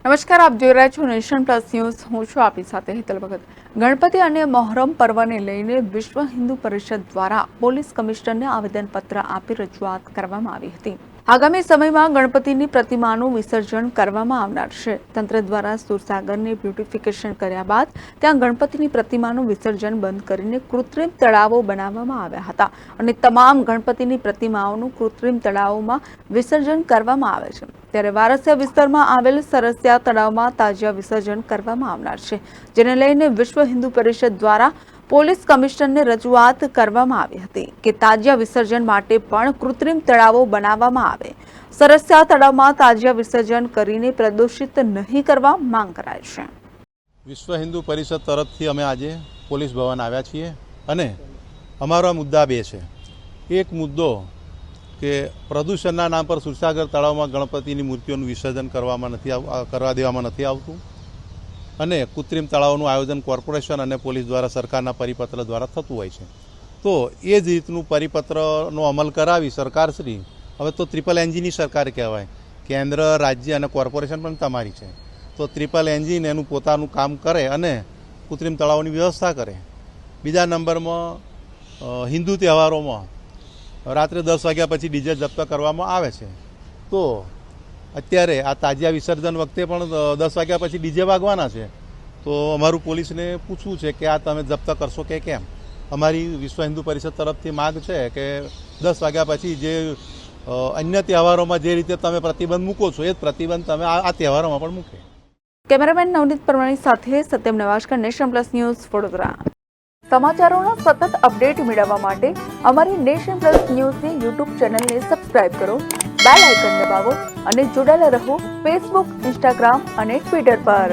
નમસ્કાર, આપ જોઈ રહ્યા છો નેશન પ્લસ ન્યૂઝ. હું છું આપની સાથે હેતલ ભગત. ગણપતિ અને મોહરમ પર્વને લઈને વિશ્વ હિન્દુ પરિષદ દ્વારા પોલીસ કમિશનરને આવેદનપત્ર આપી રજૂઆત કરવામાં આવી હતી. આગામી સમયમાં ગણપતિની પ્રતિમાનું વિસર્જન કરવામાં આવનાર છે. તંત્ર દ્વારા સુરસાગરને બ્યુટિફિકેશન કર્યા બાદ ત્યાં ગણપતિની પ્રતિમાનું વિસર્જન બંધ કરીને કૃત્રિમ તળાવો બનાવવામાં આવ્યા હતા અને તમામ ગણપતિની પ્રતિમાઓનું કૃત્રિમ તળાવોમાં વિસર્જન કરવામાં આવે છે. ત્યારે વારસિયા વિસ્તારમાં આવેલ સરસિયા તળાવમાં તાજિયા વિસર્જન કરવામાં આવનાર છે, જેને લઈને વિશ્વ હિન્દુ પરિષદ દ્વારા પોલીસ કમિશનરને રજૂઆત કરવામાં આવી હતી કે તાજિયા વિસર્જન માટે પણ કૃત્રિમ તળાવો બનાવવામાં આવે. સરસિયા તળાવમાં તાજિયા વિસર્જન કરીને પ્રદૂષિત નહીં કરવા માંગ કરાઈ છે. વિશ્વ હિન્દુ પરિષદ તરફથી અમે આજે પોલીસ ભવન આવ્યા છીએ અને અમારા મુદ્દા બે છે. એક મુદ્દો કે પ્રદૂષણના નામ પર સુરસાગર તળાવમાં ગણપતિની મૂર્તિઓનું વિસર્જન કરવા દેવામાં નથી આવતું અને કૃત્રિમ તળાવોનું આયોજન કોર્પોરેશન અને પોલીસ દ્વારા સરકારના પરિપત્ર દ્વારા થતું હોય છે. તો એ જ રીતનું પરિપત્રનો અમલ કરાવી સરકારશ્રી, હવે તો ટ્રિપલ એન્જિનની સરકાર કહેવાય, કેન્દ્ર, રાજ્ય અને કોર્પોરેશન પણ તમારી છે, તો ટ્રિપલ એન્જિન એનું પોતાનું કામ કરે અને કૃત્રિમ તળાવોની વ્યવસ્થા કરે. બીજા નંબરમાં હિન્દુ તહેવારોમાં રાત્રે 10 વાગ્યા પછી ડીજે જપ્ત કરવામાં આવે છે. તો અત્યારે આ તાજિયા વિસર્જન વખતે પણ 10 વાગ્યા પછી ડીજે વાગવાના છે. તો અમારું પોલીસને પૂછવું છે કે આ તમે જપ્ત કરશો કે કેમ. અમારી વિશ્વ હિન્દુ પરિષદ તરફથી માગ છે કે 10 વાગ્યા પછી જે અન્ય તહેવારોમાં જે રીતે તમે પ્રતિબંધ મૂકો છો એ જ પ્રતિબંધ તમે આ તહેવારોમાં પણ મૂકે. કેમેરામેન નવનીત પરમાણી સાથે સત્યમ નવાશકર, નેશન પ્લસ ન્યૂઝ, વડોદરા. સમાચારોના સતત અપડેટ મેળવવા માટે અમારી નેશન પ્લસ ન્યૂઝની યુટ્યુબ ચેનલને સબસ્ક્રાઇબ કરો, બેલ આઇકન દબાવો અને જોડાયેલા રહો ફેસબુક, ઇન્સ્ટાગ્રામ અને ટ્વિટર પર.